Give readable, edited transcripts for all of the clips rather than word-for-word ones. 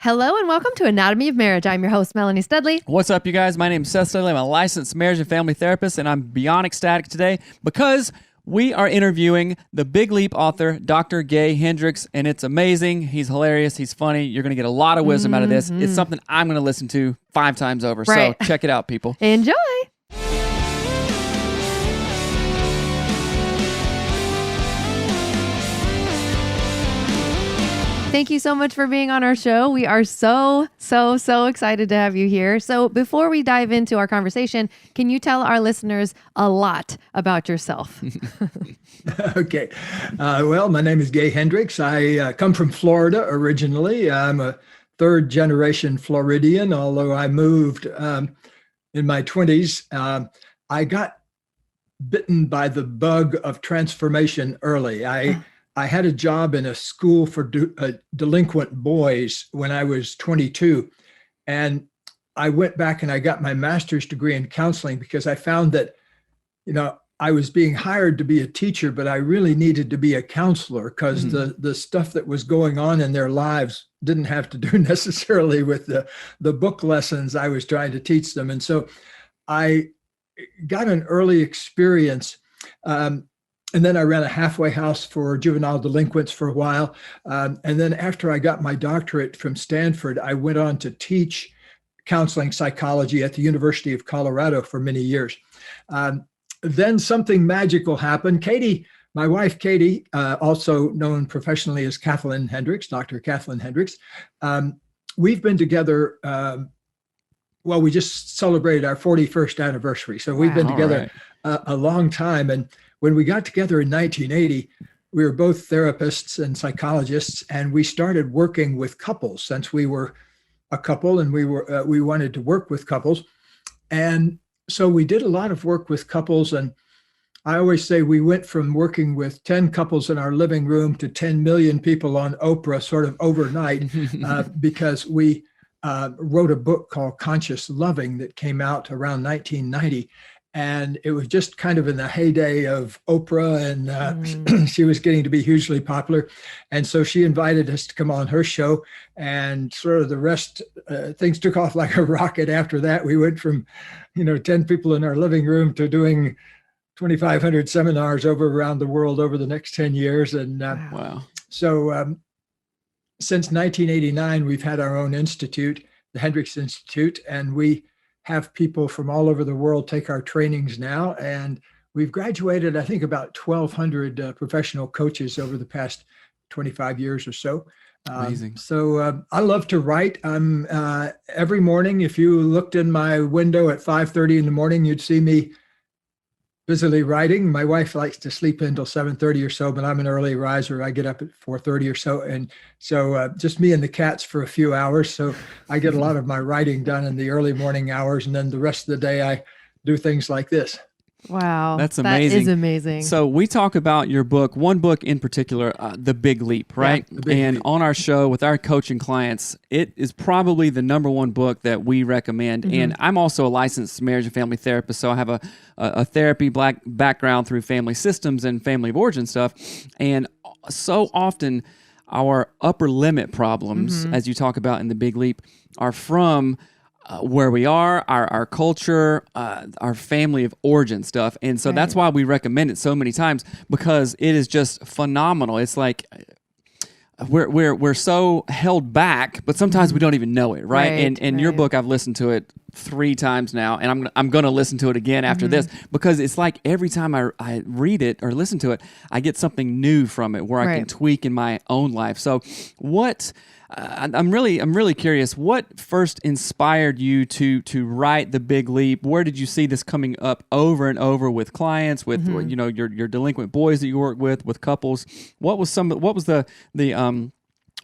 Hello and welcome to Anatomy of Marriage. I'm your host, Melanie Studley. What's up, you guys? My name is Seth Studley. I'm a licensed marriage and family therapist, and I'm beyond ecstatic today because we are interviewing the Big Leap author, Dr. Gay Hendricks, and it's amazing. He's hilarious. He's funny. You're going to get a lot of wisdom out of this. It's something I'm going to listen to 5 times over. Right. So check it out, people. Enjoy. Thank you so much for being on our show. We are so excited to have you here. So before we dive into our conversation, can you tell our listeners a lot about yourself? Okay. Well, my name is Gay Hendricks. I come from Florida originally. I'm a third generation Floridian, although I moved in my 20s. I got bitten by the bug of transformation early. I had a job in a school for delinquent boys when I was 22. And I went back and I got my master's degree in counseling because I found that, I was being hired to be a teacher, but I really needed to be a counselor because the stuff that was going on in their lives didn't have to do necessarily with the book lessons I was trying to teach them. And so I got an early experience. And then I ran a halfway house for juvenile delinquents for a while. And then after I got my doctorate from Stanford, I went on to teach counseling psychology at the University of Colorado for many years. Then something magical happened. Katie, my wife, Katie, also known professionally as Kathleen Hendricks, Dr. Kathleen Hendricks. We've been together. Well, we just celebrated our 41st anniversary. So we've been together a long time. And when we got together in 1980, we were both therapists and psychologists, and we started working with couples since we were a couple and we wanted to work with couples. And so we did a lot of work with couples. And I always say we went from working with 10 couples in our living room to 10 million people on Oprah sort of overnight because we wrote a book called Conscious Loving that came out around 1990. And it was just kind of in the heyday of Oprah, and she was getting to be hugely popular. And so she invited us to come on her show, and sort of the rest, things took off like a rocket after that. We went from, 10 people in our living room to doing 2,500 seminars around the world over the next 10 years. And Wow. So since 1989, we've had our own institute, the Hendricks Institute, and we have people from all over the world take our trainings now. And we've graduated, I think, about 1,200 professional coaches over the past 25 years or so. Amazing. So I love to write. Every morning, if you looked in my window at 5:30 in the morning, you'd see me busily writing. My wife likes to sleep until 7:30 or so, but I'm an early riser. I get up at 4:30 or so. And so just me and the cats for a few hours. So I get a lot of my writing done in the early morning hours. And then the rest of the day, I do things like this. Wow. That's amazing. That is amazing. So we talk about your book, one book in particular, The Big Leap, right? Yeah, The Big and Leap. on our show with our coaching clients, it is probably the number one book that we recommend. And I'm also a licensed marriage and family therapist, so I have a therapy background through family systems and family of origin stuff. And so often our upper limit problems, as you talk about in The Big Leap, are from where we are, our culture, our family of origin stuff. And so that's why we recommend it so many times, because it is just phenomenal. It's like we're so held back, but sometimes we don't even know it, right? And your book, I've listened to it 3 times now, and I'm going to listen to it again after this, because it's like every time I read it or listen to it, I get something new from it where I can tweak in my own life. So what... I'm really curious. What first inspired you to write The Big Leap? Where did you see this coming up over and over with clients, with your delinquent boys that you work with couples? What was the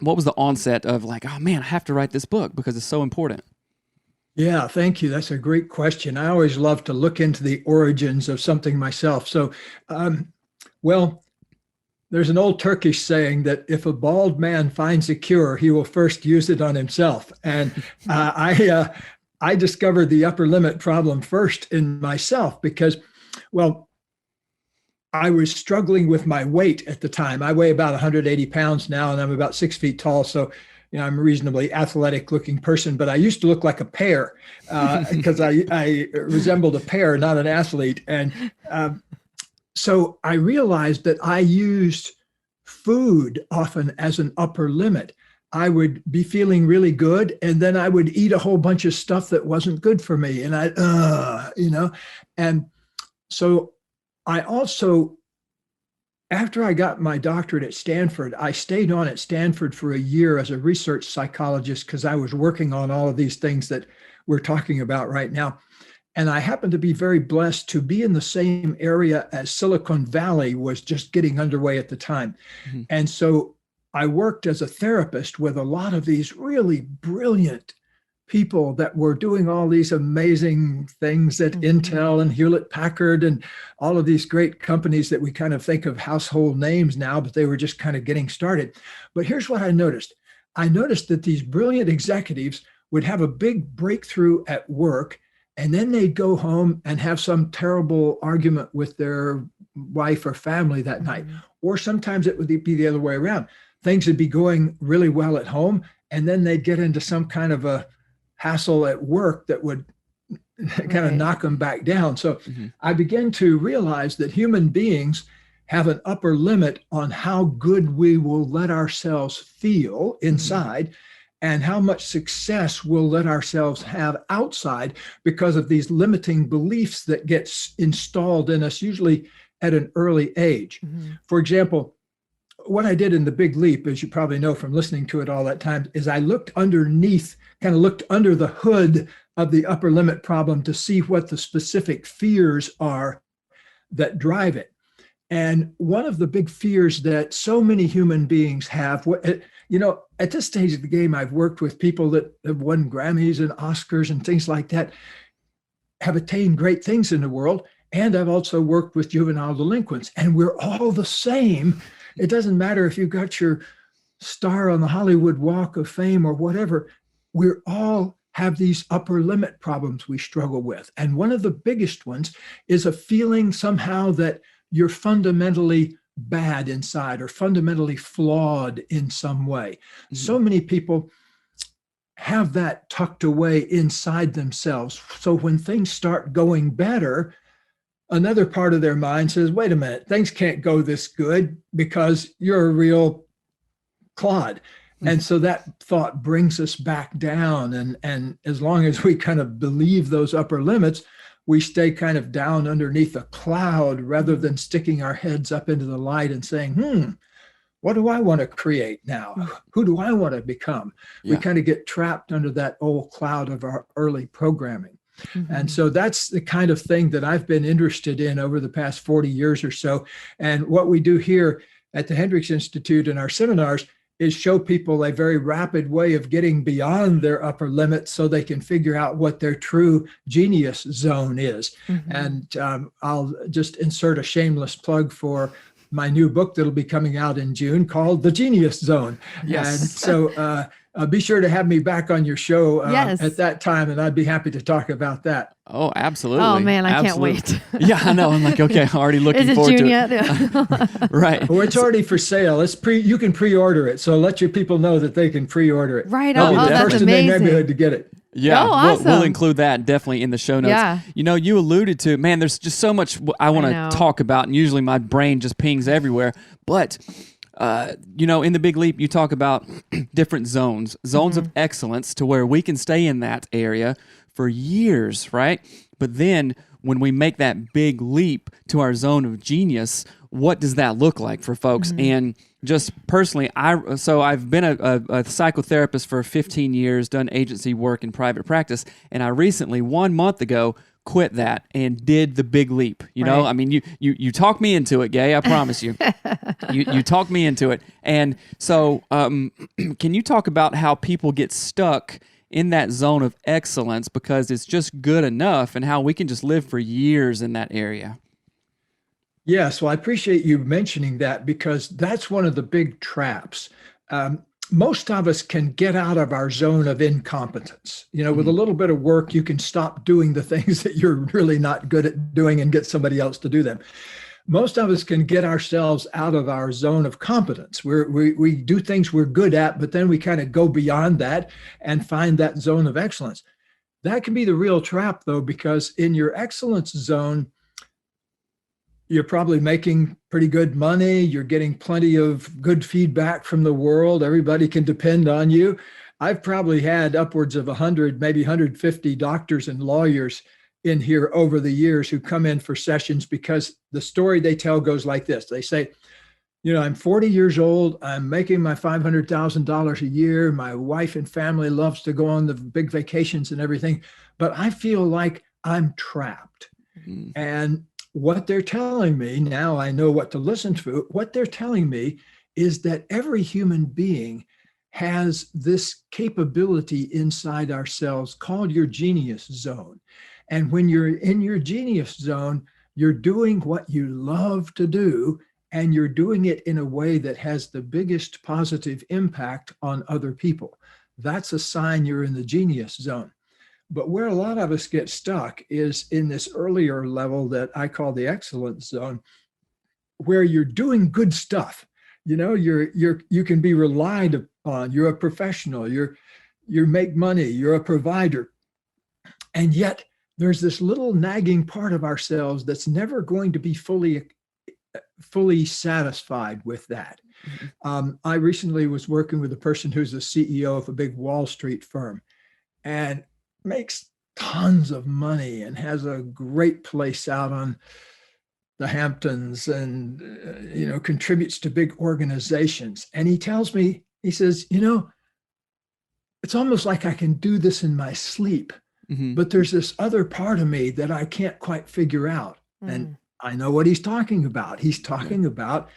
onset of like, oh man, I have to write this book because it's so important? Yeah, thank you. That's a great question. I always love to look into the origins of something myself. So, well, there's an old Turkish saying that if a bald man finds a cure, he will first use it on himself. And I discovered the upper limit problem first in myself because, well, I was struggling with my weight at the time. I weigh about 180 pounds now, and I'm about 6 feet tall. So, I'm a reasonably athletic looking person, but I used to look like a pear because I resembled a pear, not an athlete. And so I realized that I used food often as an upper limit. I would be feeling really good, and then I would eat a whole bunch of stuff that wasn't good for me. And and so I also, after I got my doctorate at Stanford, I stayed on at Stanford for a year as a research psychologist because I was working on all of these things that we're talking about right now. And I happened to be very blessed to be in the same area as Silicon Valley was just getting underway at the time. Mm-hmm. And so I worked as a therapist with a lot of these really brilliant people that were doing all these amazing things at Intel and Hewlett Packard and all of these great companies that we kind of think of household names now, but they were just kind of getting started. But here's what I noticed. I noticed that these brilliant executives would have a big breakthrough at work, and then they'd go home and have some terrible argument with their wife or family that night. Or sometimes it would be the other way around. Things would be going really well at home, and then they'd get into some kind of a hassle at work that would kind of knock them back down. So I began to realize that human beings have an upper limit on how good we will let ourselves feel inside and how much success we'll let ourselves have outside because of these limiting beliefs that get installed in us, usually at an early age. For example, what I did in The Big Leap, as you probably know from listening to it all that time, is I looked underneath, kind of looked under the hood of the upper limit problem to see what the specific fears are that drive it. And one of the big fears that so many human beings have, at this stage of the game, I've worked with people that have won Grammys and Oscars and things like that, have attained great things in the world. And I've also worked with juvenile delinquents, and we're all the same. It doesn't matter if you got your star on the Hollywood Walk of Fame or whatever. We all have these upper limit problems we struggle with. And one of the biggest ones is a feeling somehow that you're fundamentally bad inside or fundamentally flawed in some way. So many people have that tucked away inside themselves. So when things start going better, another part of their mind says, wait a minute, things can't go this good because you're a real clod. And so that thought brings us back down. And as long as we kind of believe those upper limits, we stay kind of down underneath a cloud rather than sticking our heads up into the light and saying, what do I want to create now? Who do I want to become? We kind of get trapped under that old cloud of our early programming. And so that's the kind of thing that I've been interested in over the past 40 years or so. And what we do here at the Hendricks Institute in our seminars is show people a very rapid way of getting beyond their upper limit so they can figure out what their true genius zone is. And I'll just insert a shameless plug for my new book that'll be coming out in June called The Genius Zone. Yes. And so be sure to have me back on your show at that time, and I'd be happy to talk about that. Oh, absolutely. Oh, man, I can't wait. Yeah, I know. I'm like, okay, I'm already looking forward to it. Is it June yet? Right. Well, it's already for sale. You can pre-order it. So let your people know that they can pre-order it. Right. They'll be the that's first in their amazing. neighborhood to get it. Yeah, Oh, awesome. we'll include that definitely in the show notes. Yeah. You alluded to, man, there's just so much I want to talk about, and usually my brain just pings everywhere. But, in The Big Leap, you talk about different zones of excellence to where we can stay in that area for years, right? But then when we make that big leap to our zone of genius, what does that look like for folks? And just personally, I've been a psychotherapist for 15 years, done agency work in private practice, and I recently, 1 month ago, quit that and did the big leap. You know, I mean, you talked me into it, Gay. I promise you. You talked me into it. And so, can you talk about how people get stuck in that zone of excellence because it's just good enough, and how we can just live for years in that area? Yes, well, I appreciate you mentioning that because that's one of the big traps. Most of us can get out of our zone of incompetence. With a little bit of work, you can stop doing the things that you're really not good at doing and get somebody else to do them. most of us can get ourselves out of our zone of competence. We do things we're good at, but then we kind of go beyond that and find that zone of excellence. That can be the real trap, though, because in your excellence zone, you're probably making pretty good money. You're getting plenty of good feedback from the world. Everybody can depend on you. I've probably had upwards of 100, maybe 150 doctors and lawyers in here over the years who come in for sessions because the story they tell goes like this. They say, I'm 40 years old. I'm making my $500,000 a year. My wife and family loves to go on the big vacations and everything, but I feel like I'm trapped. Mm-hmm. And what they're telling me, now I know what to listen to, what they're telling me is that every human being has this capability inside ourselves called your genius zone. And when you're in your genius zone, you're doing what you love to do, and you're doing it in a way that has the biggest positive impact on other people. That's a sign you're in the genius zone. But where a lot of us get stuck is in this earlier level that I call the excellence zone, where you're doing good stuff. You can be relied upon. You're a professional. You make money. You're a provider. And yet there's this little nagging part of ourselves that's never going to be fully satisfied with that. Mm-hmm. I recently was working with a person who's the CEO of a big Wall Street firm and makes tons of money and has a great place out on the Hamptons and, contributes to big organizations. And he tells me, he says, it's almost like I can do this in my sleep, mm-hmm. but there's this other part of me that I can't quite figure out. Mm. And I know what he's talking about. He's talking about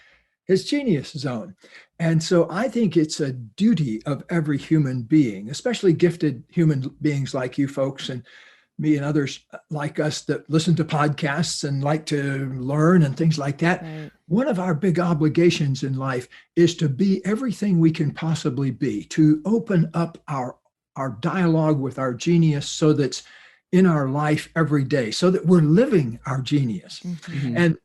his genius zone. And so I think it's a duty of every human being, especially gifted human beings like you folks and me and others like us that listen to podcasts and like to learn and things like that. Right. One of our big obligations in life is to be everything we can possibly be, to open up our dialogue with our genius so that's in our life every day, so that we're living our genius. Mm-hmm. And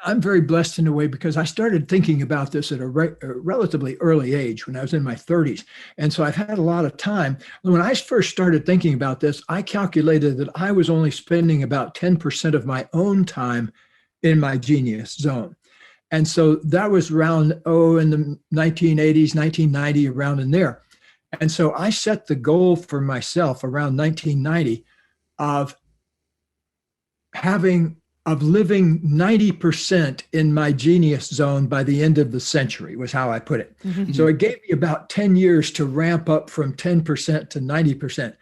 I'm very blessed in a way because I started thinking about this at a relatively early age when I was in my 30s. And so I've had a lot of time. When I first started thinking about this, I calculated that I was only spending about 10% of my own time in my genius zone. And so that was around, in the 1980s, 1990, around in there. And so I set the goal for myself around 1990 of living 90% in my genius zone by the end of the century, was how I put it. Mm-hmm. So it gave me about 10 years to ramp up from 10% to 90%.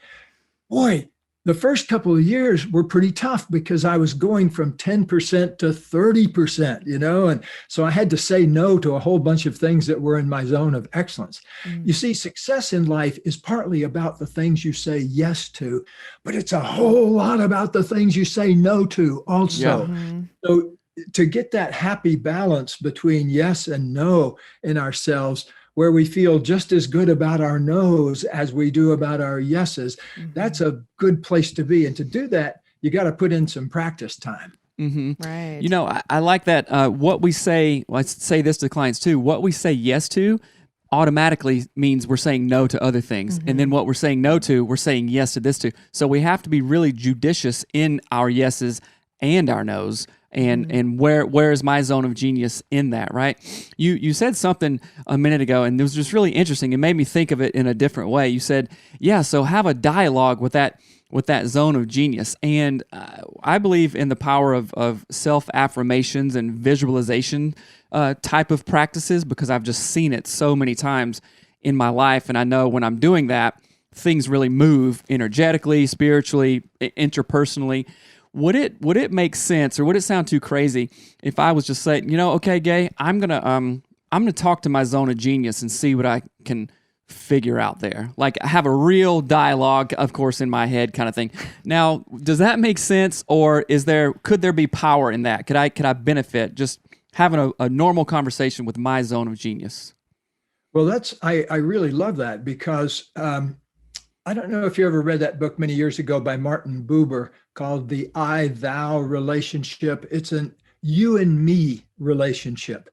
Boy, the first couple of years were pretty tough because I was going from 10% to 30%, and so I had to say no to a whole bunch of things that were in my zone of excellence. Mm. You see, success in life is partly about the things you say yes to, but it's a whole lot about the things you say no to also. Yeah. Mm-hmm. So to get that happy balance between yes and no in ourselves, where we feel just as good about our no's as we do about our yeses, mm-hmm. that's a good place to be. And to do that, you got to put in some practice time. Mm-hmm. Right. I like that. What we say, let's say this to clients too, what we say yes to automatically means we're saying no to other things. Mm-hmm. And then what we're saying no to, we're saying yes to this too. So we have to be really judicious in our yeses and our no's. And where is my zone of genius in that, right? You said something a minute ago, and it was just really interesting. It made me think of it in a different way. You said, so have a dialogue with that zone of genius. And I believe in the power of self-affirmations and visualization type of practices because I've just seen it so many times in my life. And I know when I'm doing that, things really move energetically, spiritually, interpersonally. Would it make sense, or would it sound too crazy if I was just saying, okay, Gay, I'm gonna talk to my zone of genius and see what I can figure out there. Like have a real dialogue, of course, in my head kind of thing. Now, does that make sense, or could there be power in that? Could I benefit just having a normal conversation with my zone of genius? Well, I really love that because I don't know if you ever read that book many years ago by Martin Buber called The IThou Relationship. It's an you and me relationship.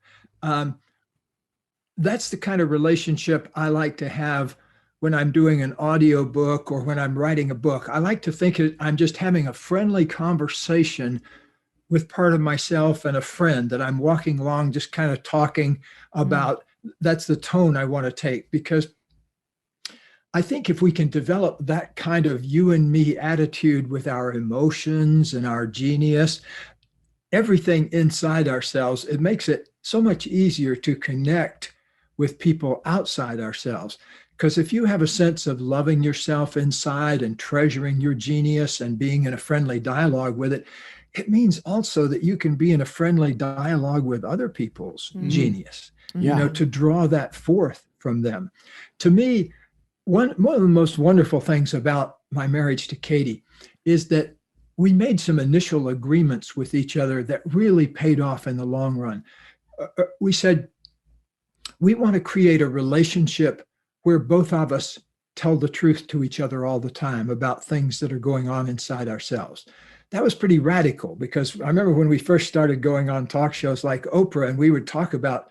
That's the kind of relationship I like to have when I'm doing an audio book or when I'm writing a book. I like to think I'm just having a friendly conversation with part of myself and a friend that I'm walking along, just kind of talking about. That's the tone I want to take, because I think if we can develop that kind of you and me attitude with our emotions and our genius, everything inside ourselves, it makes it so much easier to connect with people outside ourselves. Because if you have a sense of loving yourself inside and treasuring your genius and being in a friendly dialogue with it, it means also that you can be in a friendly dialogue with other people's genius, to draw that forth from them. To me, one of the most wonderful things about my marriage to Katie is that we made some initial agreements with each other that really paid off in the long run. We said, we want to create a relationship where both of us tell the truth to each other all the time about things that are going on inside ourselves. That was pretty radical, because I remember when we first started going on talk shows like Oprah, and we would talk about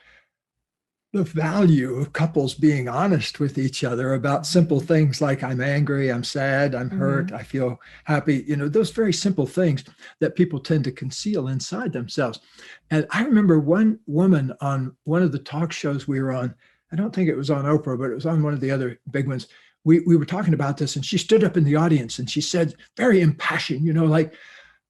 the value of couples being honest with each other about simple things like, I'm angry, I'm sad, I'm hurt, I feel happy, those very simple things that people tend to conceal inside themselves. And I remember one woman on one of the talk shows we were on, I don't think it was on Oprah, but it was on one of the other big ones. We were talking about this, and she stood up in the audience and she said, very impassioned, like,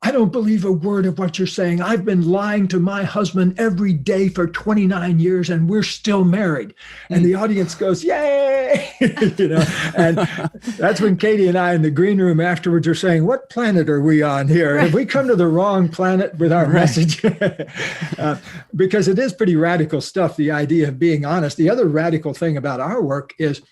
I don't believe a word of what you're saying. I've been lying to my husband every day for 29 years and we're still married. And the audience goes, yay! And that's when Katie and I in the green room afterwards are saying, what planet are we on here? Right. Have we come to the wrong planet with our message? Because it is pretty radical stuff, the idea of being honest. The other radical thing about our work is,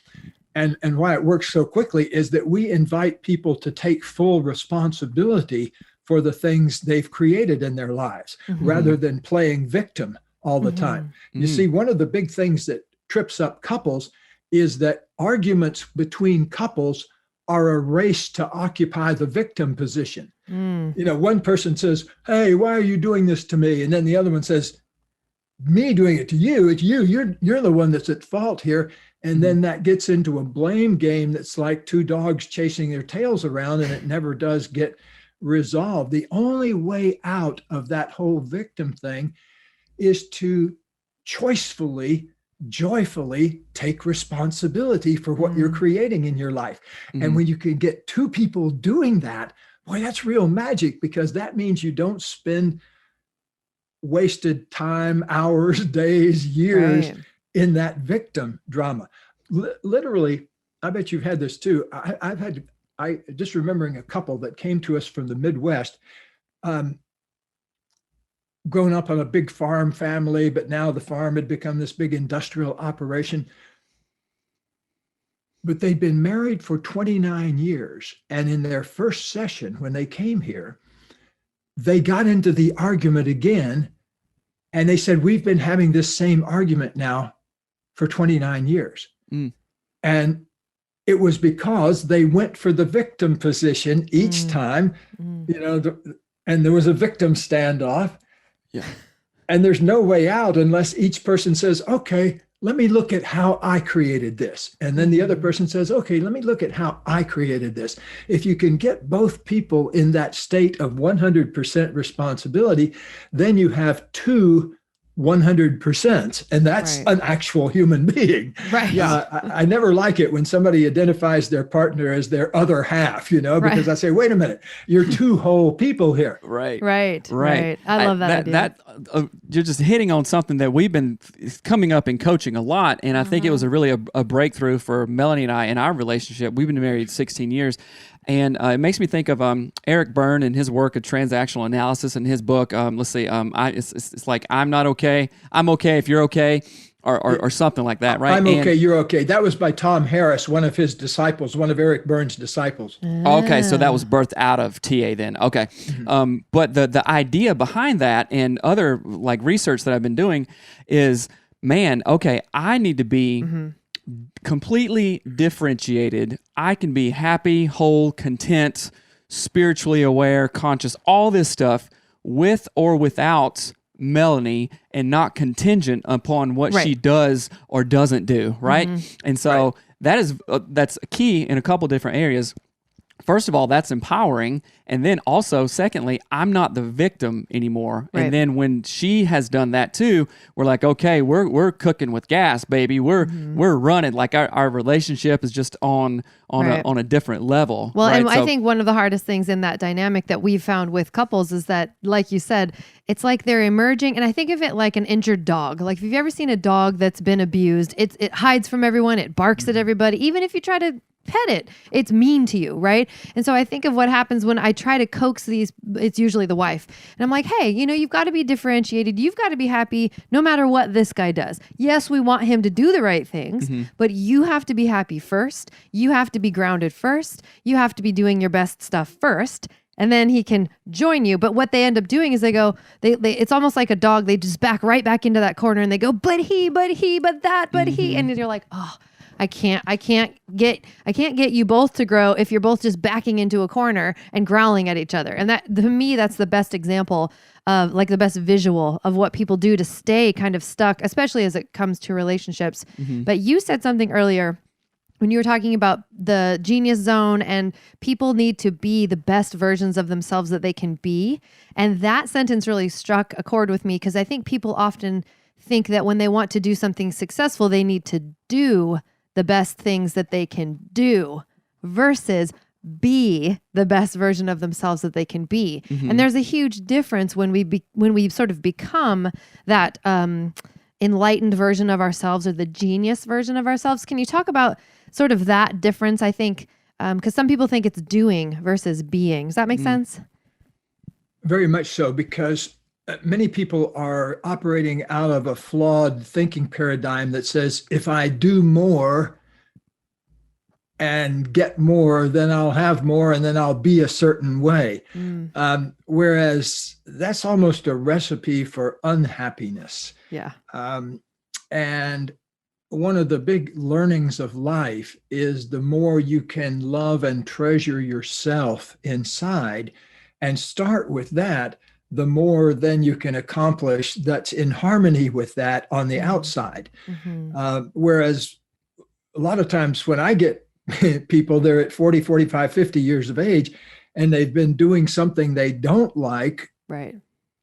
and why it works so quickly, is that we invite people to take full responsibility for the things they've created in their lives, rather than playing victim all the time. You see, one of the big things that trips up couples is that arguments between couples are a race to occupy the victim position. One person says, hey, why are you doing this to me? And then the other one says, me doing it to you, it's you, you're the one that's at fault here. And then that gets into a blame game that's like two dogs chasing their tails around, and it never does get resolved. The only way out of that whole victim thing is to choicefully, joyfully take responsibility for what you're creating in your life. And when you can get two people doing that, boy, that's real magic, because that means you don't spend wasted time, hours, days, years in that victim drama. Literally, I bet you've had this too. I just remembering a couple that came to us from the Midwest, grown up on a big farm family, but now the farm had become this big industrial operation. But they'd been married for 29 years. And in their first session, when they came here, they got into the argument again. And they said, we've been having this same argument now for 29 years. And it was because they went for the victim position each time, and there was a victim standoff. And there's no way out unless each person says, okay, let me look at how I created this. And then the other person says, okay, let me look at how I created this. If you can get both people in that state of 100% responsibility, then you have two 100%, and that's an actual human being. I never like it when somebody identifies their partner as their other half, because I say, wait a minute, you're two whole people here. Right. I love that idea. You're just hitting on something that we've been coming up in coaching a lot, and I think it was really a breakthrough for Melanie and I in our relationship. We've been married 16 years. And it makes me think of Eric Byrne and his work of transactional analysis in his book. It's like, I'm not okay. I'm okay if you're okay, or something like that, right? I'm okay, you're okay. That was by Tom Harris, one of his disciples, one of Eric Byrne's disciples. Okay, so that was birthed out of TA then. Okay. But the idea behind that and other like research that I've been doing is, man, okay, I need to be completely differentiated. I can be happy, whole, content, spiritually aware, conscious, all this stuff with or without Melanie and not contingent upon what she does or doesn't do, right? And so that's a key in a couple different areas. First of all, that's empowering. And then also, secondly, I'm not the victim anymore. Right. And then when she has done that too, we're like, okay, we're cooking with gas, baby. We're running. Like our relationship is just on a different level. Well, right? and I think one of the hardest things in that dynamic that we've found with couples is that, like you said, it's like they're emerging. And I think of it like an injured dog. Like if you've ever seen a dog that's been abused, it hides from everyone. It barks at everybody. Even if you try to pet it, it's mean to you, right? And so I think of what happens when I try to coax these, it's usually the wife. And I'm like, hey, you've got to be differentiated. You've got to be happy no matter what this guy does. Yes, we want him to do the right things, but you have to be happy first. You have to be grounded first. You have to be doing your best stuff first. And then he can join you. But what they end up doing is they go, it's almost like a dog. They just back right back into that corner and they go, but he, but that, but he. And you're like, oh, I can't get you both to grow if you're both just backing into a corner and growling at each other. And that, to me, that's the best example of, like, the best visual of what people do to stay kind of stuck, especially as it comes to relationships. But you said something earlier when you were talking about the genius zone and people need to be the best versions of themselves that they can be. And that sentence really struck a chord with me because I think people often think that when they want to do something successful, they need to do the best things that they can do versus be the best version of themselves that they can be. And there's a huge difference when we sort of become that enlightened version of ourselves or the genius version of ourselves. Can you talk about sort of that difference? I think because some people think it's doing versus being. Does that make sense? Very much so, because many people are operating out of a flawed thinking paradigm that says, if I do more and get more, then I'll have more and then I'll be a certain way. Whereas that's almost a recipe for unhappiness. Yeah. And one of the big learnings of life is the more you can love and treasure yourself inside and start with that, the more then you can accomplish that's in harmony with that on the outside. Whereas a lot of times when I get people, they're at 40, 45, 50 years of age, and they've been doing something they don't like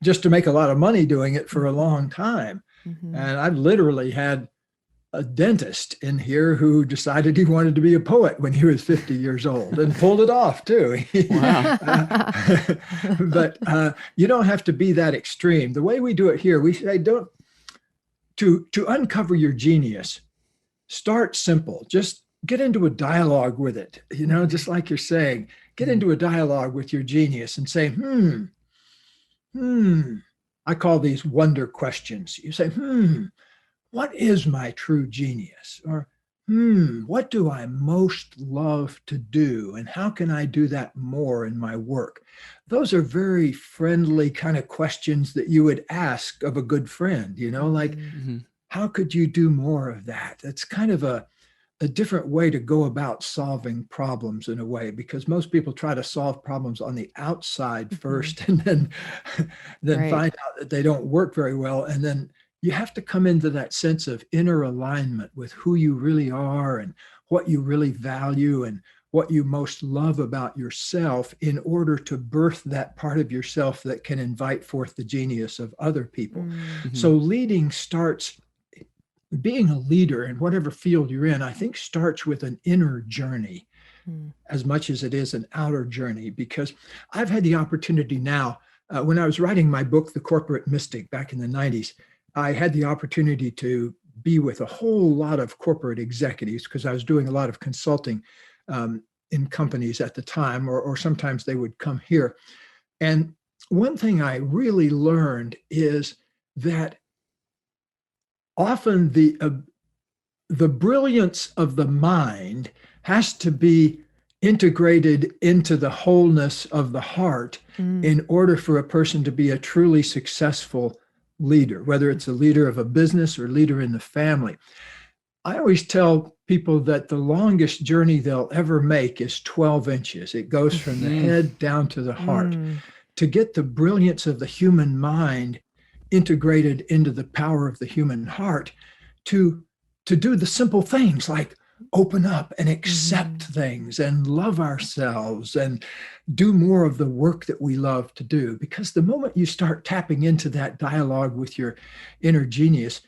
just to make a lot of money doing it for a long time. And I've literally had a dentist in here who decided he wanted to be a poet when he was 50 years old and pulled it off too. Wow. But you don't have to be that extreme. The way we do it here, we say to uncover your genius, start simple. Just get into a dialogue with it. Just like you're saying, get into a dialogue with your genius and say, I call these wonder questions. You say, what is my true genius? Or, what do I most love to do? And how can I do that more in my work? Those are very friendly kind of questions that you would ask of a good friend, like, how could you do more of that? That's kind of a different way to go about solving problems in a way, because most people try to solve problems on the outside first and then find out that they don't work very well. And then you have to come into that sense of inner alignment with who you really are and what you really value and what you most love about yourself in order to birth that part of yourself that can invite forth the genius of other people. So leading starts, being a leader in whatever field you're in, I think starts with an inner journey as much as it is an outer journey, because I've had the opportunity now, when I was writing my book, The Corporate Mystic, back in the 90s, I had the opportunity to be with a whole lot of corporate executives because I was doing a lot of consulting in companies at the time, or sometimes they would come here. And one thing I really learned is that often the brilliance of the mind has to be integrated into the wholeness of the heart in order for a person to be a truly successful leader, whether it's a leader of a business or leader in the family. I always tell people that the longest journey they'll ever make is 12 inches. It goes from the head down to the heart. to get the brilliance of the human mind integrated into the power of the human heart, to do the simple things like open up and accept things and love ourselves and do more of the work that we love to do. Because the moment you start tapping into that dialogue with your inner genius,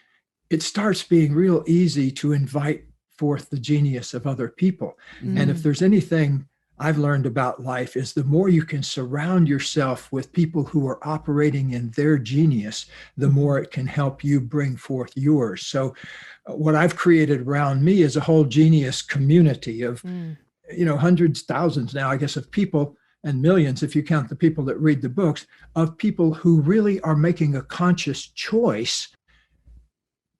it starts being real easy to invite forth the genius of other people. And if there's anything I've learned about life, is the more you can surround yourself with people who are operating in their genius, the more it can help you bring forth yours. So what I've created around me is a whole genius community of, hundreds, thousands now, I guess, of people, and millions, if you count the people that read the books, of people who really are making a conscious choice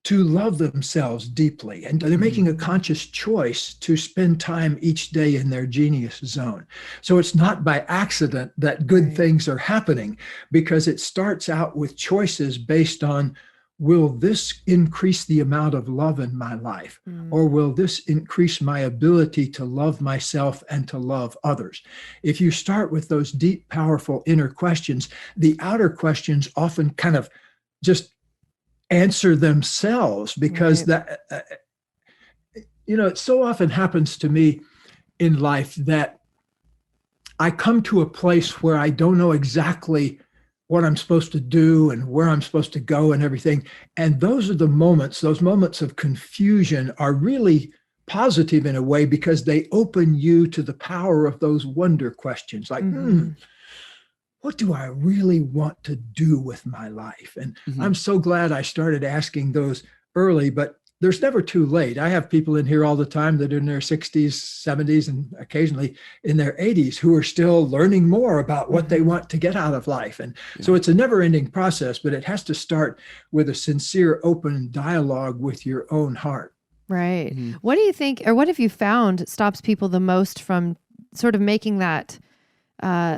to love themselves deeply. And they're making a conscious choice to spend time each day in their genius zone. So it's not by accident that good things are happening, because it starts out with choices based on, will this increase the amount of love in my life? Or will this increase my ability to love myself and to love others? If you start with those deep, powerful inner questions, the outer questions often kind of just answer themselves, because that, it so often happens to me in life that I come to a place where I don't know exactly what I'm supposed to do and where I'm supposed to go and everything. And those are the moments, those moments of confusion are really positive in a way, because they open you to the power of those wonder questions like, what do I really want to do with my life? And I'm so glad I started asking those early, but there's never too late. I have people in here all the time that are in their 60s, 70s, and occasionally in their 80s who are still learning more about what they want to get out of life. And so it's a never-ending process, but it has to start with a sincere, open dialogue with your own heart. Right. What do you think, or what have you found stops people the most from sort of making that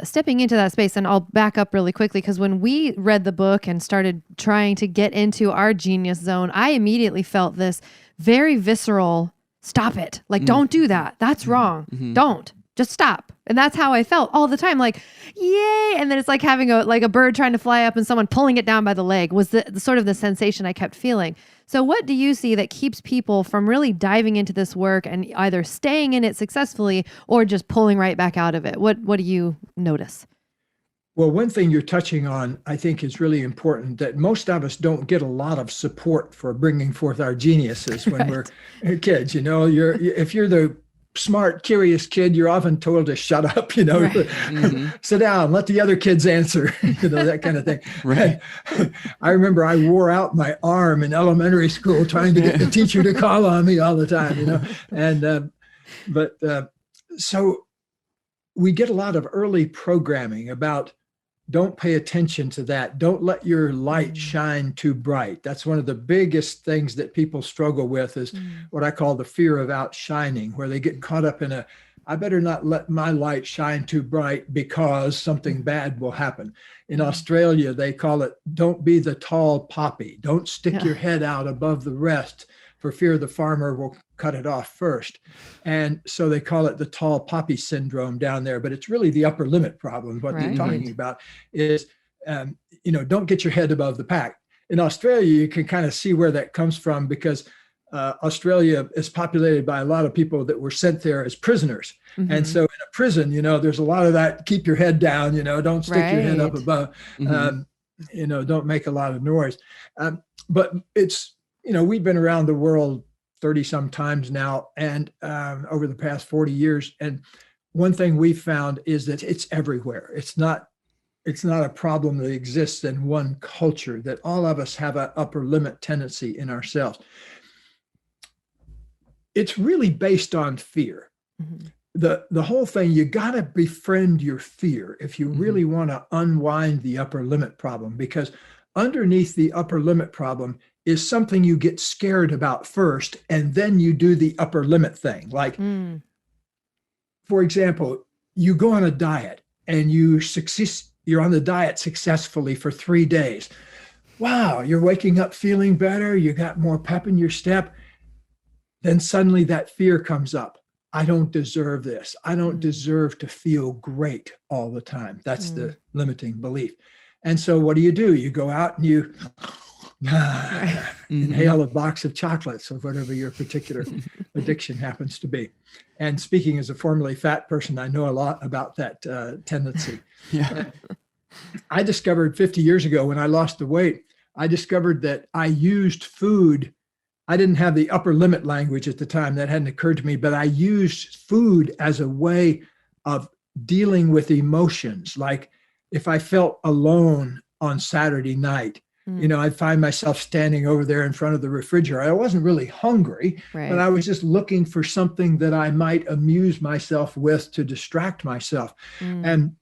stepping into that space? And I'll back up really quickly, because when we read the book and started trying to get into our genius zone, I immediately felt this very visceral, stop it. Like, don't do that. That's wrong. Don't. Just stop. And that's how I felt all the time. Like, yay. And then it's like having a bird trying to fly up and someone pulling it down by the leg was the sort of the sensation I kept feeling. So what do you see that keeps people from really diving into this work and either staying in it successfully or just pulling right back out of it? What do you notice? Well, one thing you're touching on, I think, is really important, that most of us don't get a lot of support for bringing forth our geniuses when we're kids. If you're the smart, curious kid, you're often told to shut up, sit down, let the other kids answer, that kind of thing. Right. I remember I wore out my arm in elementary school trying to get the teacher to call on me all the time, so we get a lot of early programming about, don't pay attention to that. Don't let your light shine too bright. That's one of the biggest things that people struggle with, is what I call the fear of outshining, where they get caught up in I better not let my light shine too bright because something bad will happen. In Australia, they call it, don't be the tall poppy. Don't stick your head out above the rest, for fear the farmer will cut it off first. And so they call it the tall poppy syndrome down there, but it's really the upper limit problem. What they're talking about is, don't get your head above the pack. In Australia, you can kind of see where that comes from, because Australia is populated by a lot of people that were sent there as prisoners. And so in a prison, there's a lot of that, keep your head down, don't stick your head up above, don't make a lot of noise. But it's, we've been around the world 30 some times now, and over the past 40 years. And one thing we've found is that it's everywhere. It's not a problem that exists in one culture, that all of us have an upper limit tendency in ourselves. It's really based on fear. The whole thing, you got to befriend your fear if you really want to unwind the upper limit problem, because underneath the upper limit problem is something you get scared about first, and then you do the upper limit thing. Like, for example, you go on a diet and you're on the diet successfully for 3 days. Wow, you're waking up feeling better. You got more pep in your step. Then suddenly that fear comes up. I don't deserve this. I don't deserve to feel great all the time. That's the limiting belief. And so what do? You go out and you inhale a box of chocolates or whatever your particular addiction happens to be. And speaking as a formerly fat person, I know a lot about that tendency. I discovered 50 years ago when I lost the weight, I discovered that I used food. I didn't have the upper limit language at the time. That hadn't occurred to me, but I used food as a way of dealing with emotions. Like if I felt alone on Saturday night, I'd find myself standing over there in front of the refrigerator. I wasn't really hungry, but I was just looking for something that I might amuse myself with to distract myself. And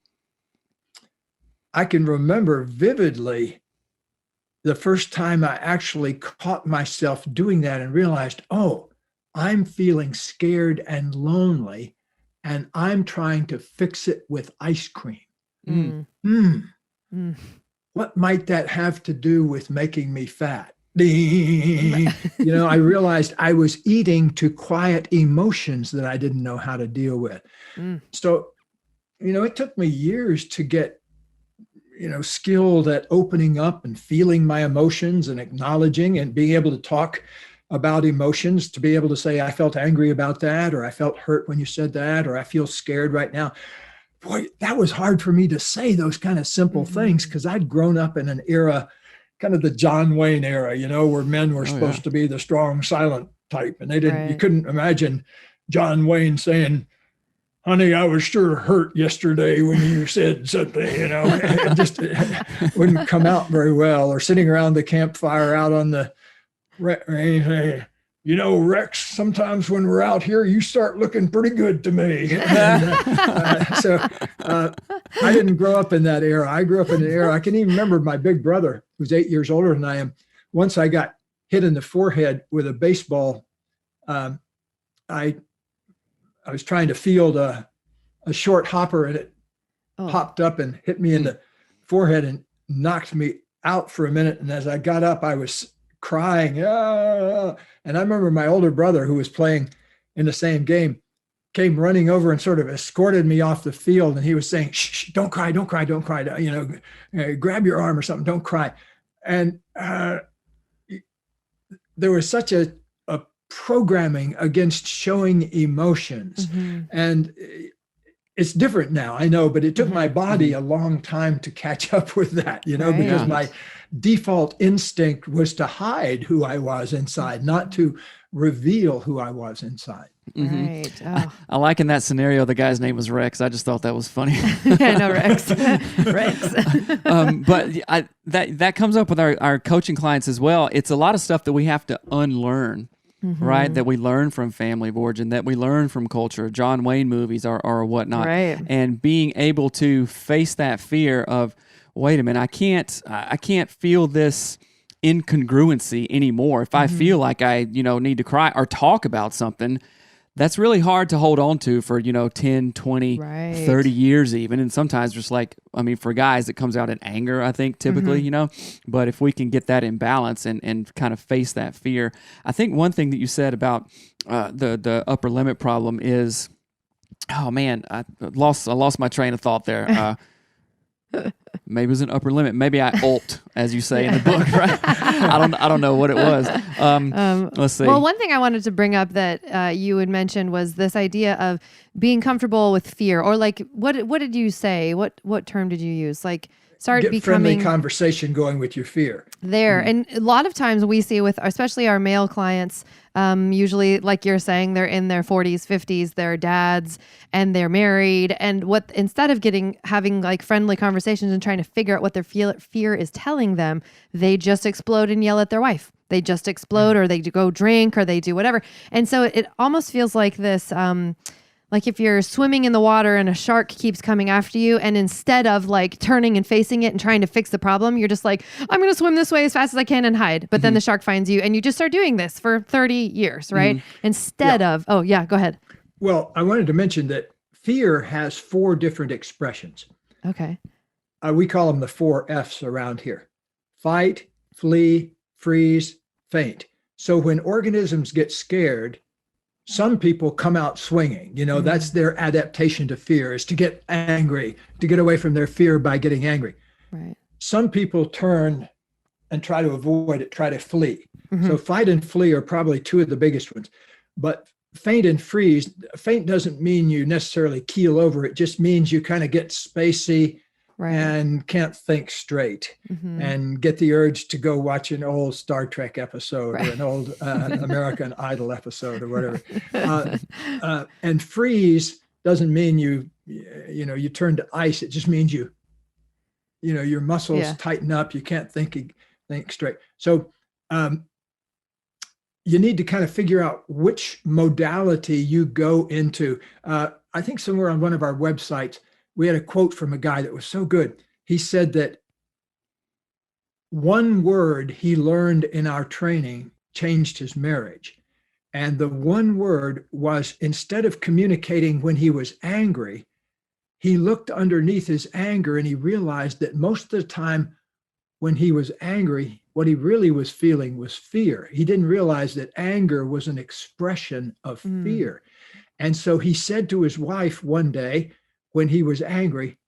I can remember vividly the first time I actually caught myself doing that and realized, oh, I'm feeling scared and lonely, and I'm trying to fix it with ice cream. What might that have to do with making me fat? I realized I was eating to quiet emotions that I didn't know how to deal with. So, it took me years to get, skilled at opening up and feeling my emotions and acknowledging and being able to talk about emotions, to be able to say, I felt angry about that, or I felt hurt when you said that, or I feel scared right now. Boy, that was hard for me to say those kind of simple things because I'd grown up in an era, kind of the John Wayne era, where men were supposed to be the strong, silent type. And you couldn't imagine John Wayne saying, honey, I was sure hurt yesterday when you said something, it just wouldn't come out very well. Or sitting around the campfire out on the range, Rex, sometimes when we're out here, you start looking pretty good to me. So I didn't grow up in that era. I grew up in an era. I can even remember my big brother, who's 8 years older than I am. Once I got hit in the forehead with a baseball. I was trying to field a short hopper, and it popped up and hit me in the forehead and knocked me out for a minute. And as I got up, I was crying. And I remember my older brother, who was playing in the same game, came running over and sort of escorted me off the field. And he was saying, shh, don't cry, don't cry, don't cry. Grab your arm or something, don't cry. And there was such a programming against showing emotions. And it's different now, I know, but it took my body a long time to catch up with that, because my default instinct was to hide who I was inside, not to reveal who I was inside. Right. Oh. I like in that scenario, the guy's name was Rex. I just thought that was funny. Yeah, no, Rex. Rex. But that comes up with our coaching clients as well. It's a lot of stuff that we have to unlearn. Right, that we learn from family of origin, that we learn from culture, John Wayne movies or whatnot, and being able to face that fear of, wait a minute, I can't feel this incongruency anymore. If I feel like I need to cry or talk about something, that's really hard to hold on to for 10, 20, 30 years even. And sometimes just for guys, it comes out in anger, I think, typically, But if we can get that in balance and kind of face that fear. I think one thing that you said about the upper limit problem is, oh man, I lost my train of thought there. Maybe it was an upper limit. Maybe I ult, as you say in the book, right? I don't know what it was. Let's see. Well, one thing I wanted to bring up that you had mentioned was this idea of being comfortable with fear, or what did you say? What term did you use? Get friendly conversation going with your fear. And a lot of times we see with, especially our male clients, usually, like you're saying, they're in their 40s, 50s, they're dads, and they're married. And instead of having friendly conversations and trying to figure out what their fear is telling them, they just explode and yell at their wife. They just explode, or they go drink, or they do whatever. And so it almost feels like this. Like if you're swimming in the water and a shark keeps coming after you, and instead of turning and facing it and trying to fix the problem, you're just I'm going to swim this way as fast as I can and hide. But then the shark finds you, and you just start doing this for 30 years, right? Instead of, go ahead. Well, I wanted to mention that fear has 4 different expressions. Okay. We call them the 4 F's around here: fight, flee, freeze, faint. So when organisms get scared, Some people come out swinging. That's their adaptation to fear, is to get angry, to get away from their fear by getting angry. Right. Some people turn and try to avoid it, try to flee. Mm-hmm. So fight and flee are probably two of the biggest ones. But faint and freeze, faint doesn't mean you necessarily keel over. It just means you kind of get spacey, Right. and can't think straight, and get the urge to go watch an old Star Trek episode, or an old American Idol episode, or whatever. And freeze doesn't mean you turn to ice. It just means your muscles tighten up. You can't think straight. So you need to kind of figure out which modality you go into. I think somewhere on one of our websites, we had a quote from a guy that was so good. He said that one word he learned in our training changed his marriage. And the one word was, instead of communicating when he was angry, he looked underneath his anger and he realized that most of the time when he was angry, what he really was feeling was fear. He didn't realize that anger was an expression of fear. And so he said to his wife one day, when he was angry,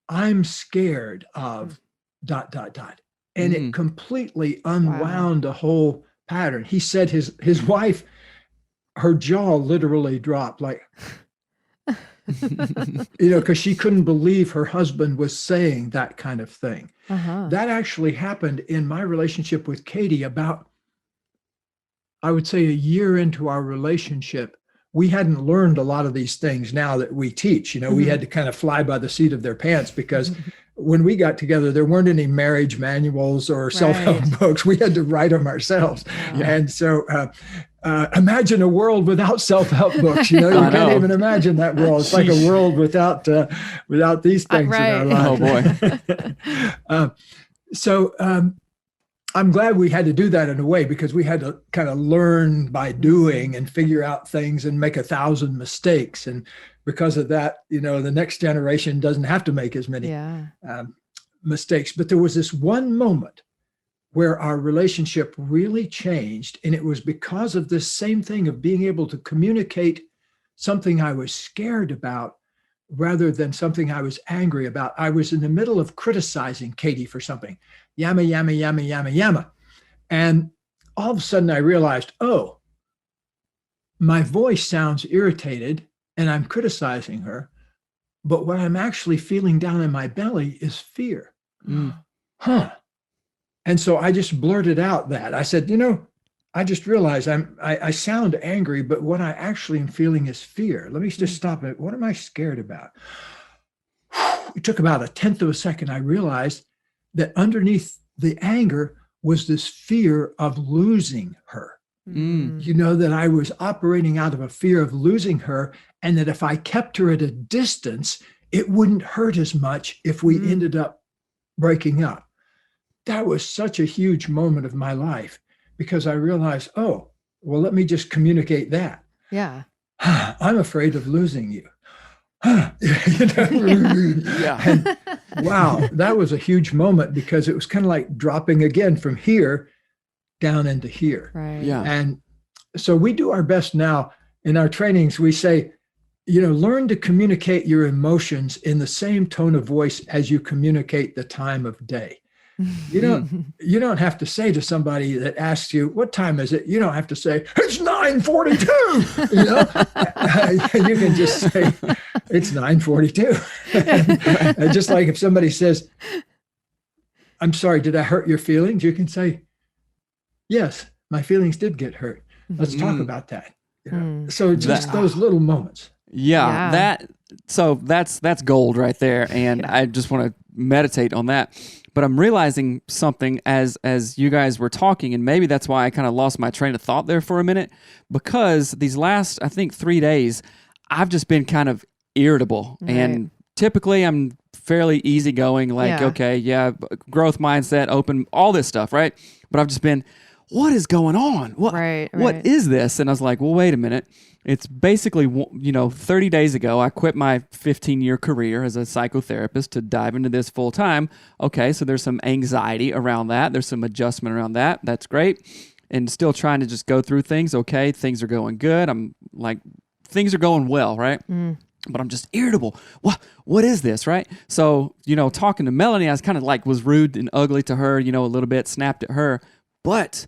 "I'm scared of ... And it completely unwound a whole pattern. He said his wife, her jaw literally dropped, like, because she couldn't believe her husband was saying that kind of thing. That actually happened in my relationship with Katie about, I would say, a year into our relationship. We hadn't learned a lot of these things now that we teach. We had to kind of fly by the seat of their pants, because when we got together, there weren't any marriage manuals or self-help books. We had to write them ourselves. And so imagine a world without self-help books. You can't even imagine that world. It's like a world without these things in our lives. Oh, boy. So I'm glad we had to do that in a way, because we had to kind of learn by doing and figure out things and make 1,000 mistakes. And because of that, the next generation doesn't have to make as many mistakes. But there was this one moment where our relationship really changed. And it was because of this same thing of being able to communicate something I was scared about rather than something I was angry about. I was in the middle of criticizing Katie for something. Yama, yama, yama, yama, yama. And all of a sudden I realized, oh, my voice sounds irritated and I'm criticizing her, but what I'm actually feeling down in my belly is fear. And so I just blurted out that. I said, I just realized I sound angry, but what I actually am feeling is fear. Let me just stop it. What am I scared about? It took about 1/10 of a second. I realized that underneath the anger was this fear of losing her. That I was operating out of a fear of losing her, and that if I kept her at a distance, it wouldn't hurt as much if we ended up breaking up. That was such a huge moment of my life, because I realized, oh, well, let me just communicate that. Yeah. I'm afraid of losing you. And, wow, that was a huge moment, because it was kind of like dropping again from here down into here. Right. Yeah. And so we do our best now in our trainings. We say, learn to communicate your emotions in the same tone of voice as you communicate the time of day. You don't have to say to somebody that asks you, what time is it? You don't have to say, it's 9:42. You can just say, it's 9:42. And just like if somebody says, I'm sorry, did I hurt your feelings? You can say, yes, my feelings did get hurt. Let's talk about that. So just those little moments. So that's gold right there. And I just want to meditate on that. But I'm realizing something as you guys were talking, and maybe that's why I kind of lost my train of thought there for a minute, because these last, I think, 3 days, I've just been kind of irritable. Right. And typically I'm fairly easygoing, like, growth mindset, open, all this stuff, right? But I've just been, what is going on? What is this? And I was like, well, wait a minute. It's basically, 30 days ago, I quit my 15-year career as a psychotherapist to dive into this full time. Okay, so there's some anxiety around that. There's some adjustment around that. That's great. and still trying to just go through things. Okay, things are going good. I'm like, things are going well, right? But I'm just irritable. What is this, right? So, talking to Melanie, I was kind of like was rude and ugly to her, a little bit, snapped at her. But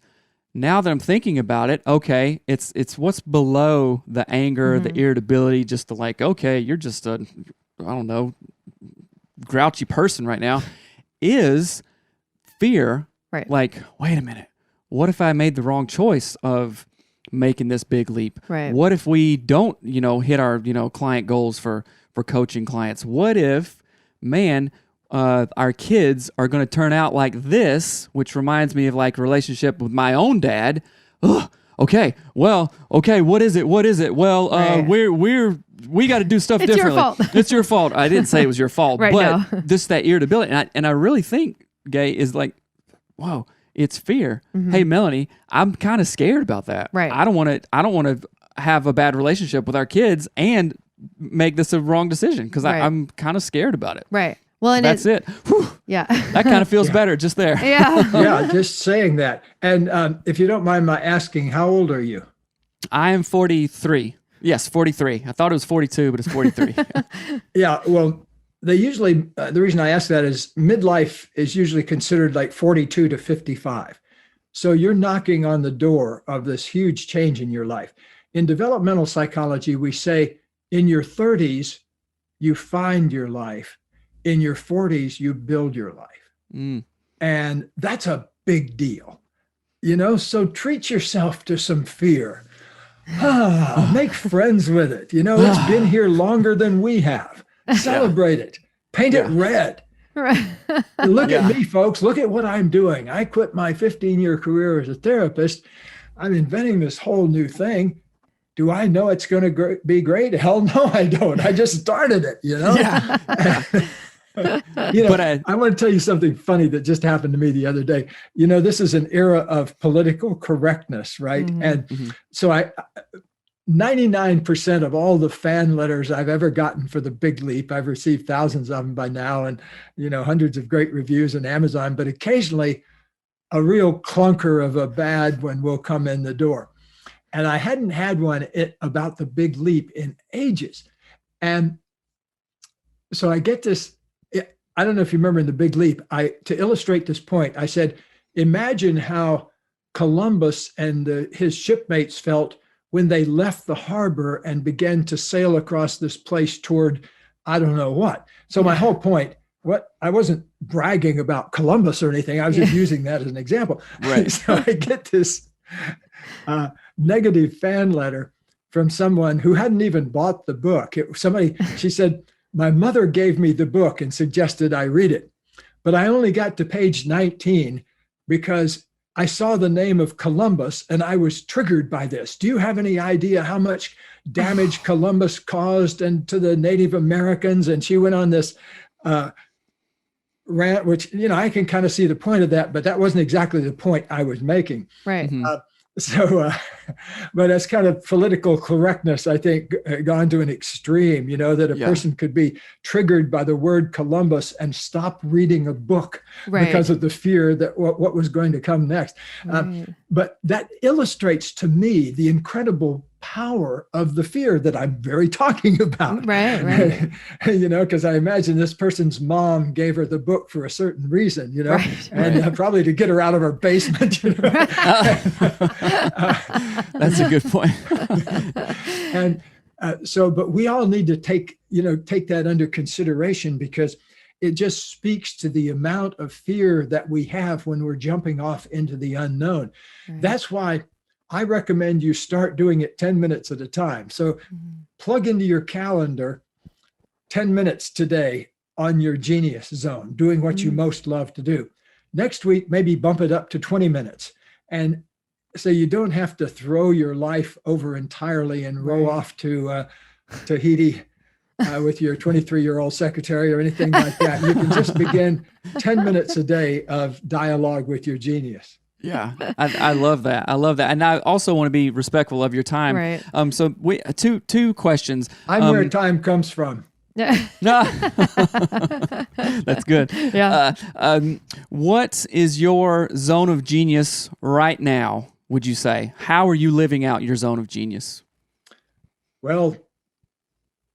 now that I'm thinking about it, okay, it's what's below the anger, the irritability, just the like, okay, you're just a, I don't know, grouchy person right now, is fear. Right. Like, wait a minute, what if I made the wrong choice of making this big leap? Right. What if we don't, hit our, client goals for coaching clients? What if, man, our kids are going to turn out like this, which reminds me of like a relationship with my own dad. Ugh, okay, what is it? Well, Right. we got to do stuff It's your differently. fault. It's your fault. I didn't say it was your fault, Right, but no. this that irritability, and I really think, Gay, is like, whoa, it's fear. Hey, Melanie, I'm kind of scared about that. Right. I don't want to have a bad relationship with our kids and make this a wrong decision because Right. I'm kind of scared about it. Right. Well, and That's it. Whew. Yeah. That kind of feels better just there. Yeah. Yeah, just saying that. And if you don't mind my asking, how old are you? I am 43. Yes, 43. I thought it was 42, but it's 43. Yeah, well, they usually, the reason I ask that is midlife is usually considered like 42 to 55. So you're knocking on the door of this huge change in your life. In developmental psychology, we say in your 30s, you find your life. In your 40s, you build your life. And that's a big deal, so treat yourself to some fear. Make friends with it. It's been here longer than we have. Celebrate it. Paint it red. Right. Look at me, folks. Look at what I'm doing. I quit my 15-year career as a therapist. I'm inventing this whole new thing. Do I know it's going to be great? Hell no, I don't. I just started it, Yeah. But I want to tell you something funny that just happened to me the other day. This is an era of political correctness, right? And so 99% of all the fan letters I've ever gotten for the Big Leap, I've received thousands of them by now and, hundreds of great reviews on Amazon, but occasionally a real clunker of a bad one will come in the door. And I hadn't had one about the Big Leap in ages. And so I get this, I don't know if you remember in the Big Leap, to illustrate this point, I said, imagine how Columbus and his shipmates felt when they left the harbor and began to sail across this place toward, I don't know what. So my whole point, I wasn't bragging about Columbus or anything. I was just using that as an example. Right. So I get this negative fan letter from someone who hadn't even bought the book. She said, my mother gave me the book and suggested I read it, but I only got to page 19 because I saw the name of Columbus and I was triggered by this. Do you have any idea how much damage Columbus caused to the Native Americans? And she went on this rant, which, I can kind of see the point of that, but that wasn't exactly the point I was making. Right. But that's kind of political correctness, I think, gone to an extreme, that a person could be triggered by the word Columbus and stop reading a book because of the fear that what was going to come next. But that illustrates to me the incredible power of the fear that I'm very talking about. Right. Because I imagine this person's mom gave her the book for a certain reason, and probably to get her out of her basement. That's a good point. And but we all need to take that under consideration because it just speaks to the amount of fear that we have when we're jumping off into the unknown. Right. That's why I recommend you start doing it 10 minutes at a time. So plug into your calendar 10 minutes today on your genius zone, doing what you most love to do. Next week, maybe bump it up to 20 minutes. And so you don't have to throw your life over entirely and row off to Tahiti with your 23-year-old secretary or anything like that. You can just begin 10 minutes a day of dialogue with your genius. Yeah, I love that. I love that. And I also want to be respectful of your time. Right. So we two questions. I'm where time comes from. That's good. Yeah. What is your zone of genius right now? would you say? How are you living out your zone of genius? Well,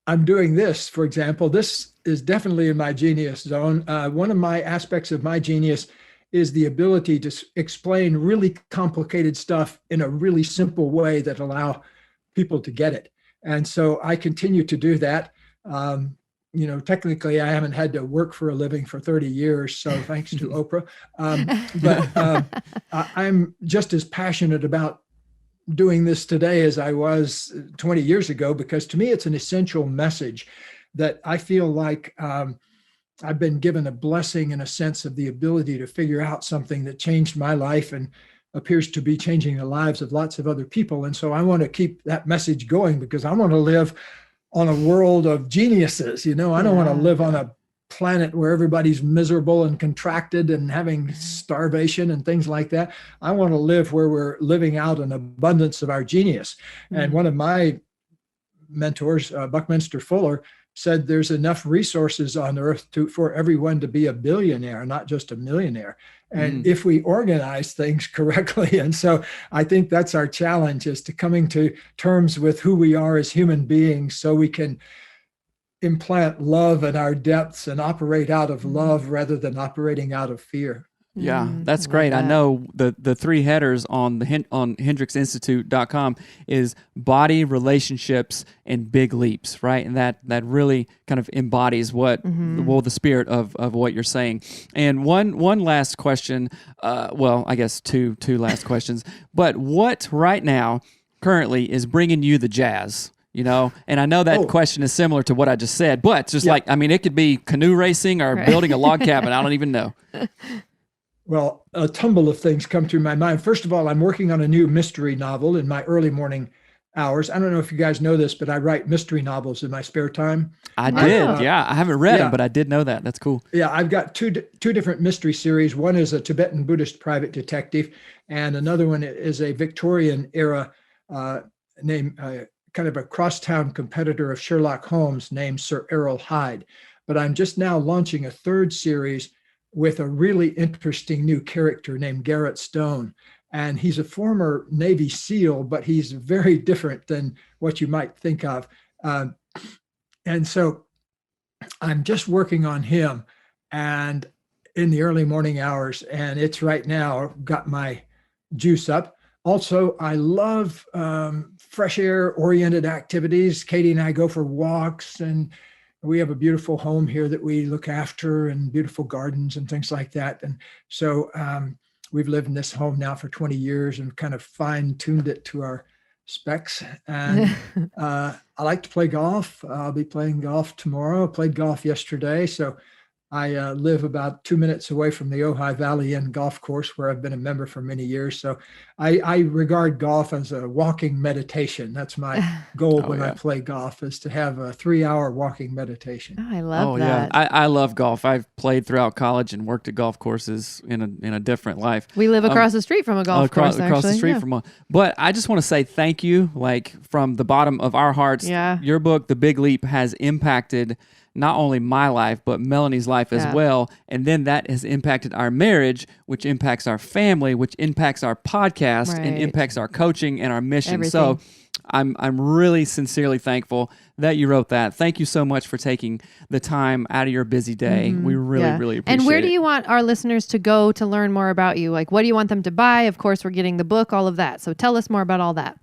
I'm doing this, for example. This is definitely in my genius zone. One of my aspects of my genius is the ability to explain really complicated stuff in a really simple way that allow people to get it. And so I continue to do that. Technically, I haven't had to work for a living for 30 years, so thanks to Oprah. I'm just as passionate about doing this today as I was 20 years ago, because to me, it's an essential message that I feel like I've been given a blessing in a sense of the ability to figure out something that changed my life and appears to be changing the lives of lots of other people. And so I want to keep that message going, because I want to live on a world of geniuses. I don't want to live on a planet where everybody's miserable and contracted and having starvation and things like that. I want to live where we're living out an abundance of our genius. And one of my mentors, Buckminster Fuller, said there's enough resources on earth for everyone to be a billionaire, not just a millionaire. And if we organize things correctly. And so I think that's our challenge, is to coming to terms with who we are as human beings, so we can implant love in our depths and operate out of love rather than operating out of fear. Yeah, that's great. I know the three headers on on HendricksInstitute.com is body, relationships, and big leaps, right? And that really kind of embodies what the spirit of what you're saying. And one last question, I guess two last questions. But what right now currently is bringing you the jazz? And I know that question is similar to what I just said, but just it could be canoe racing or building a log cabin. I don't even know. Well, a tumble of things come through my mind. First of all, I'm working on a new mystery novel in my early morning hours. I don't know if you guys know this, but I write mystery novels in my spare time. I did. I haven't read them, but I did know that. That's cool. Yeah, I've got two different mystery series. One is a Tibetan Buddhist private detective, and another one is a Victorian era named kind of a crosstown competitor of Sherlock Holmes named Sir Errol Hyde. But I'm just now launching a third series with a really interesting new character named Garrett Stone. And he's a former Navy SEAL, but he's very different than what you might think of. And so I'm just working on him and in the early morning hours, and it's right now got my juice up. Also, I love fresh air oriented activities. Katie and I go for walks, and we have a beautiful home here that we look after, and beautiful gardens and things like that. And so we've lived in this home now for 20 years and kind of fine-tuned it to our specs. And I like to play golf. I'll be playing golf tomorrow. I played golf yesterday. So I live about 2 minutes away from the Ojai Valley Inn golf course, where I've been a member for many years. So I regard golf as a walking meditation. That's my goal when I play golf, is to have a 3-hour walking meditation. Oh, I love that. Yeah. I love golf. I've played throughout college and worked at golf courses in a different life. We live across the street from a golf course, across the street from one. But I just want to say thank you, from the bottom of our hearts. Yeah. Your book, The Big Leap, has impacted not only my life, but Melanie's life as well. And then that has impacted our marriage, which impacts our family, which impacts our podcast, and impacts our coaching and our mission. Everything. So I'm really sincerely thankful that you wrote that. Thank you so much for taking the time out of your busy day. We really appreciate it. And where do you want our listeners to go to learn more about you? What do you want them to buy? Of course, we're getting the book, all of that. So tell us more about all that.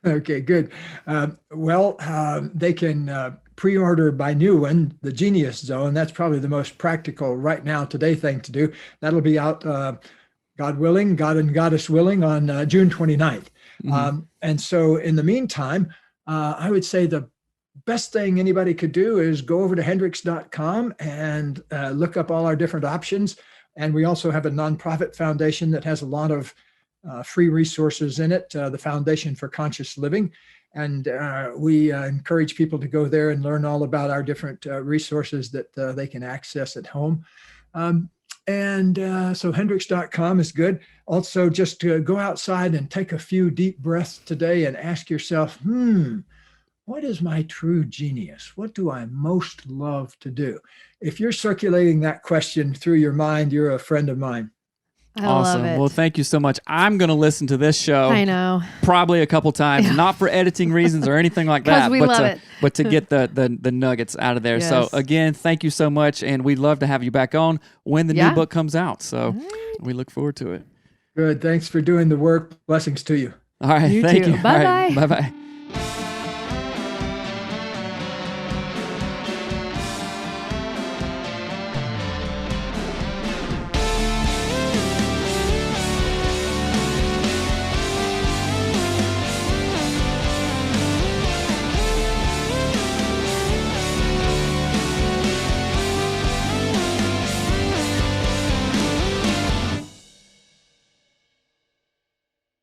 Okay, good. They can pre-order my new one, The Genius Zone. That's probably the most practical right now today thing to do. That'll be out, God willing, God and Goddess willing, on June 29th. And so in the meantime, I would say the best thing anybody could do is go over to Hendricks.com and look up all our different options. And we also have a nonprofit foundation that has a lot of free resources in it, the Foundation for Conscious Living. And we encourage people to go there and learn all about our different resources that they can access at home. So Hendricks.com is good. Also, just to go outside and take a few deep breaths today and ask yourself, what is my true genius? What do I most love to do? If you're circulating that question through your mind, you're a friend of mine. I Awesome. love it. Well, thank you so much. I'm going to listen to this show. I know. Probably a couple times, not for editing reasons or anything like that, we love it. but to get the nuggets out of there. So Yes. again, thank you so much, and we'd love to have you back on when the new book comes out. So we look forward to it. Good. Thanks for doing the work. Blessings to you. All right. You Thank too. you. All right, Bye-bye. Bye-bye.